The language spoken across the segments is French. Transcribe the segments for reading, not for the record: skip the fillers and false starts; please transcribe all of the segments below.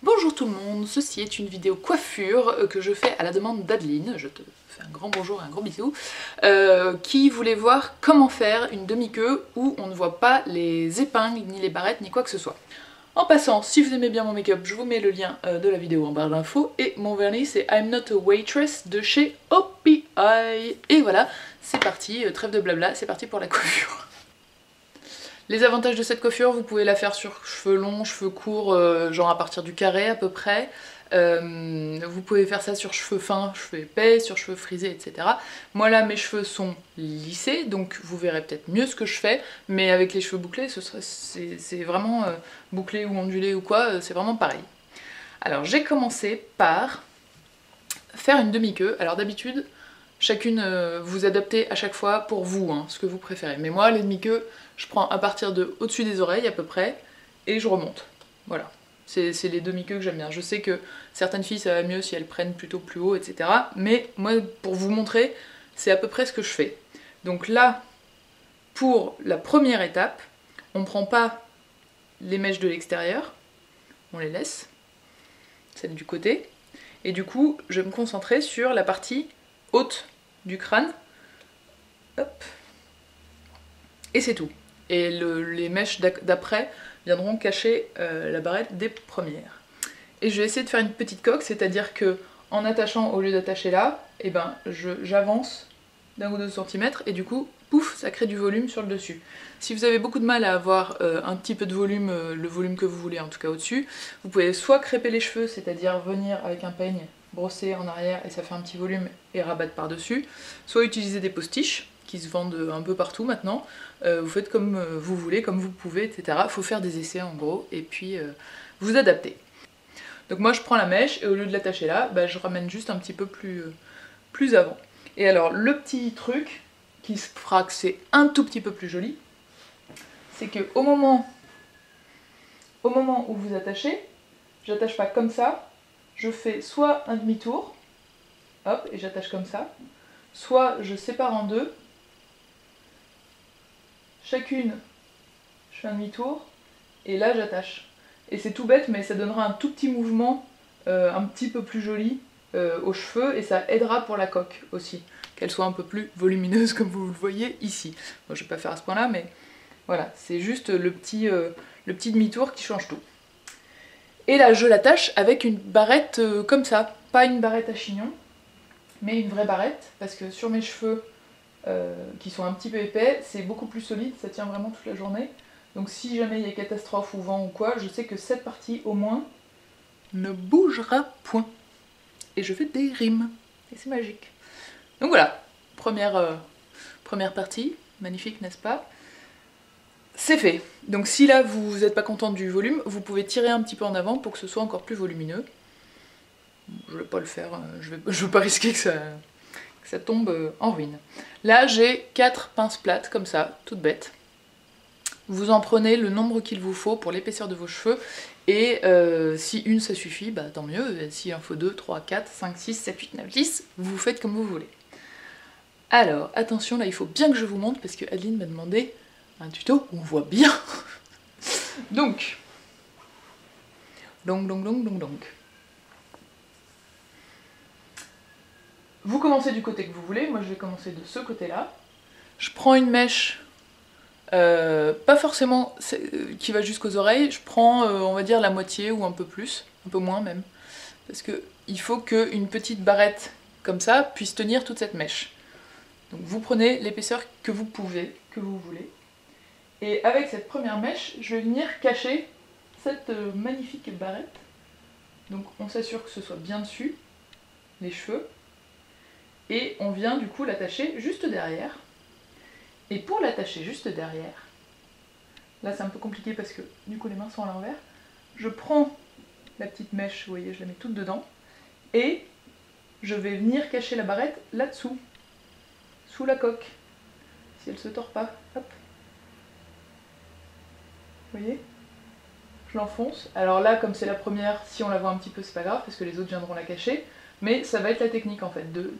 Bonjour tout le monde, ceci est une vidéo coiffure que je fais à la demande d'Adeline, je te fais un grand bonjour et un gros bisou, qui voulait voir comment faire une demi-queue où on ne voit pas les épingles, ni les barrettes, ni quoi que ce soit. En passant, si vous aimez bien mon make-up, je vous mets le lien de la vidéo en barre d'infos, et mon vernis c'est I'm Not a Waitress de chez OPI. Et voilà, c'est parti, trêve de blabla, c'est parti pour la coiffure. Les avantages de cette coiffure, vous pouvez la faire sur cheveux longs, cheveux courts, genre à partir du carré à peu près. Vous pouvez faire ça sur cheveux fins, cheveux épais, sur cheveux frisés, etc. Moi là, mes cheveux sont lissés, donc vous verrez peut-être mieux ce que je fais, mais avec les cheveux bouclés, c'est vraiment bouclé ou ondulé ou quoi, c'est vraiment pareil. Alors j'ai commencé par faire une demi-queue. Alors d'habitude, chacune, vous adaptez à chaque fois pour vous, hein, ce que vous préférez. Mais moi, les demi-queues, je prends à partir de au-dessus des oreilles à peu près, et je remonte. Voilà. C'est les demi-queues que j'aime bien. Je sais que certaines filles, ça va mieux si elles prennent plutôt plus haut, etc. Mais moi, pour vous montrer, c'est à peu près ce que je fais. Donc là, pour la première étape, on ne prend pas les mèches de l'extérieur, on les laisse, celles du côté, et du coup, je vais me concentrer sur la partie haute du crâne. Hop. Et c'est tout. Et les mèches d'après viendront cacher la barrette des premières. Et je vais essayer de faire une petite coque, c'est-à-dire que en attachant, au lieu d'attacher là, eh ben, j'avance d'1 ou 2 cm et du coup, pouf, ça crée du volume sur le dessus. Si vous avez beaucoup de mal à avoir un petit peu de volume, le volume que vous voulez en tout cas au-dessus, vous pouvez soit crêper les cheveux, c'est-à-dire venir avec un peigne, brosser en arrière et ça fait un petit volume et rabattre par-dessus, soit utiliser des postiches qui se vendent un peu partout maintenant. Vous faites comme vous voulez, comme vous pouvez, etc. Faut faire des essais en gros, et puis vous adaptez. Donc moi je prends la mèche, et au lieu de l'attacher là, bah, je ramène juste un petit peu plus avant. Et alors le petit truc, qui fera que c'est un tout petit peu plus joli, c'est que au moment où vous attachez, j'attache pas comme ça, je fais soit un demi-tour, hop, et j'attache comme ça, soit je sépare en deux, chacune, je fais un demi-tour, et là j'attache. Et c'est tout bête, mais ça donnera un tout petit mouvement, un petit peu plus joli aux cheveux, et ça aidera pour la coque aussi, qu'elle soit un peu plus volumineuse comme vous le voyez ici. Bon, je vais pas faire à ce point-là, mais voilà, c'est juste le petit demi-tour qui change tout. Et là, je l'attache avec une barrette comme ça, pas une barrette à chignon, mais une vraie barrette, parce que sur mes cheveux, qui sont un petit peu épais, c'est beaucoup plus solide, ça tient vraiment toute la journée. Donc si jamais il y a catastrophe ou vent ou quoi, je sais que cette partie au moins ne bougera point. Et je fais des rimes, et c'est magique. Donc voilà, première partie, magnifique n'est-ce pas? C'est fait. Donc si là vous n'êtes pas content du volume, vous pouvez tirer un petit peu en avant pour que ce soit encore plus volumineux. Je vais pas le faire, je veux pas risquer que ça tombe en ruine. Là j'ai 4 pinces plates comme ça, toutes bêtes. Vous en prenez le nombre qu'il vous faut pour l'épaisseur de vos cheveux, et si une ça suffit, bah tant mieux, s'il en faut 2, 3, 4, 5, 6, 7, 8, 9, 10, vous faites comme vous voulez. Alors, attention, là il faut bien que je vous montre, parce que Adeline m'a demandé un tuto où on voit bien. Donc, vous commencez du côté que vous voulez, moi je vais commencer de ce côté-là. Je prends une mèche, pas forcément qui va jusqu'aux oreilles, je prends on va dire la moitié ou un peu plus, un peu moins même, parce que il faut qu'une petite barrette comme ça puisse tenir toute cette mèche. Donc vous prenez l'épaisseur que vous pouvez, que vous voulez, et avec cette première mèche, je vais venir cacher cette magnifique barrette. Donc on s'assure que ce soit bien dessus, les cheveux, et on vient du coup l'attacher juste derrière. Et pour l'attacher juste derrière, là c'est un peu compliqué parce que du coup les mains sont à l'envers, je prends la petite mèche, vous voyez je la mets toute dedans, et je vais venir cacher la barrette là-dessous, sous la coque, si elle se tord pas, hop. Vous voyez? Je l'enfonce. Alors là, comme c'est la première, si on la voit un petit peu, c'est pas grave, parce que les autres viendront la cacher, mais ça va être la technique en fait, de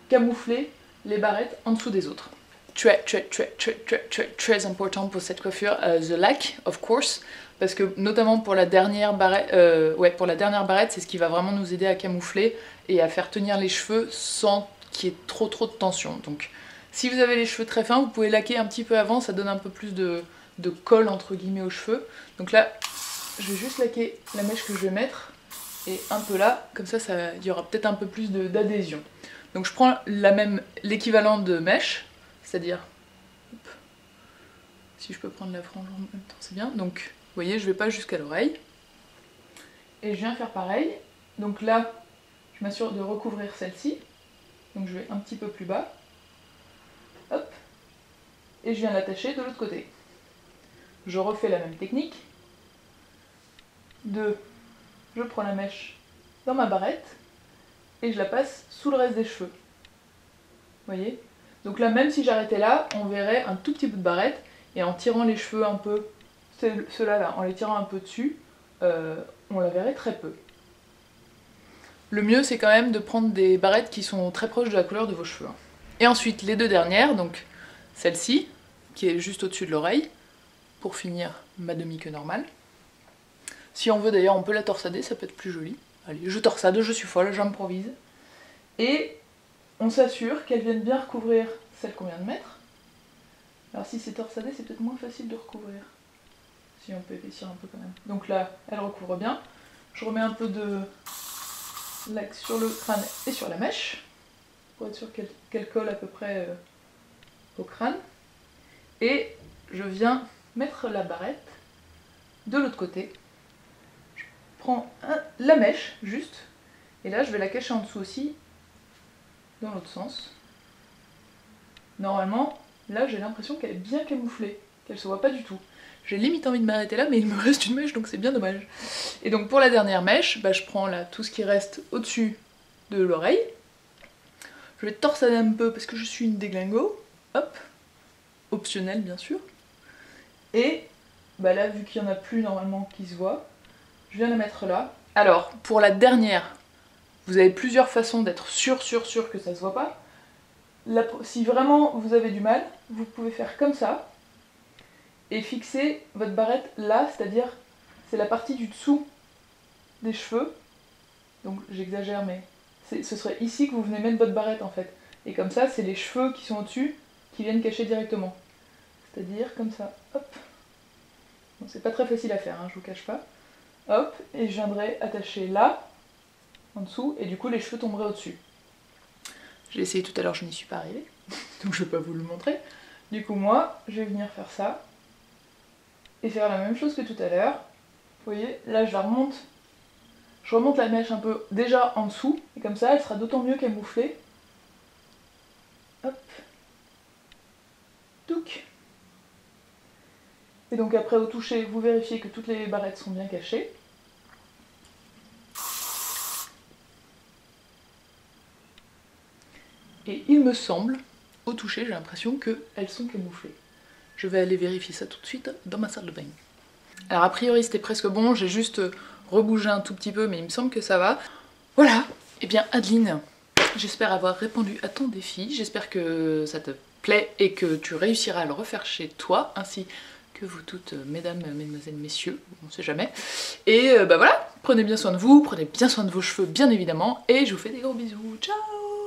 camoufler les barrettes en dessous des autres. très important pour cette coiffure, the lac, of course, parce que notamment pour la dernière barrette, c'est ce qui va vraiment nous aider à camoufler et à faire tenir les cheveux sans qu'il y ait trop de tension. Donc si vous avez les cheveux très fins, vous pouvez laquer un petit peu avant, ça donne un peu plus de colle entre guillemets aux cheveux. Donc là, je vais juste laquer la mèche que je vais mettre et un peu là, comme ça, il y aura peut-être un peu plus d'adhésion. Donc je prends l'équivalent de mèche, c'est-à-dire, si je peux prendre la frange en même temps, c'est bien. Donc vous voyez, je vais pas jusqu'à l'oreille. Et je viens faire pareil. Donc là, je m'assure de recouvrir celle-ci. Donc je vais un petit peu plus bas. Hop. Et je viens l'attacher de l'autre côté. Je refais la même technique. Je prends la mèche dans ma barrette et je la passe sous le reste des cheveux. Vous voyez? Donc là, même si j'arrêtais là, on verrait un tout petit bout de barrette et en tirant les cheveux un peu, ceux-là là, en les tirant un peu dessus, on la verrait très peu. Le mieux, c'est quand même de prendre des barrettes qui sont très proches de la couleur de vos cheveux. Et ensuite, les deux dernières, donc celle-ci, qui est juste au-dessus de l'oreille, pour finir ma demi-queue normale. Si on veut d'ailleurs, on peut la torsader, ça peut être plus joli. Allez, je torsade, je suis folle, j'improvise. Et on s'assure qu'elle vienne bien recouvrir celle qu'on vient de mettre. Alors si c'est torsadé, c'est peut-être moins facile de recouvrir. Si on peut épaissir un peu quand même. Donc là, elle recouvre bien. Je remets un peu de lac sur le crâne et sur la mèche, pour être sûr qu'elle colle à peu près au crâne. Et je viens mettre la barrette de l'autre côté. Je prends la mèche, juste, et là je vais la cacher en dessous aussi, dans l'autre sens. Normalement, là j'ai l'impression qu'elle est bien camouflée, qu'elle se voit pas du tout. J'ai limite envie de m'arrêter là, mais il me reste une mèche, donc c'est bien dommage. Et donc pour la dernière mèche, bah, je prends là tout ce qui reste au-dessus de l'oreille. Je vais torsader un peu parce que je suis une déglingo. Hop, optionnel bien sûr. Et bah là, vu qu'il n'y en a plus normalement qui se voit, je viens la mettre là. Alors, pour la dernière, vous avez plusieurs façons d'être sûr que ça se voit pas. Là, si vraiment vous avez du mal, vous pouvez faire comme ça et fixer votre barrette là, c'est-à-dire c'est la partie du dessous des cheveux. Donc j'exagère, mais ce serait ici que vous venez mettre votre barrette en fait. Et comme ça, c'est les cheveux qui sont au-dessus qui viennent cacher directement. C'est-à-dire comme ça, hop. Bon, c'est pas très facile à faire, hein, je vous cache pas. Hop, et je viendrai attacher là, en dessous, et du coup les cheveux tomberaient au-dessus. J'ai essayé tout à l'heure, je n'y suis pas arrivée, donc je vais pas vous le montrer. Du coup moi, je vais venir faire ça, et faire la même chose que tout à l'heure. Vous voyez, là je la remonte, je remonte la mèche un peu déjà en dessous, et comme ça elle sera d'autant mieux camouflée. Hop. Touc. Et donc après au toucher, vous vérifiez que toutes les barrettes sont bien cachées. Et il me semble, au toucher, j'ai l'impression qu'elles sont camouflées. Je vais aller vérifier ça tout de suite dans ma salle de bain. Alors a priori c'était presque bon, j'ai juste rebougé un tout petit peu, mais il me semble que ça va. Voilà. Et bien Adeline, j'espère avoir répondu à ton défi, j'espère que ça te plaît et que tu réussiras à le refaire chez toi, ainsi que vous toutes, mesdames, mesdemoiselles, messieurs, on sait jamais. Et bah voilà, prenez bien soin de vous, prenez bien soin de vos cheveux bien évidemment, et je vous fais des gros bisous, ciao!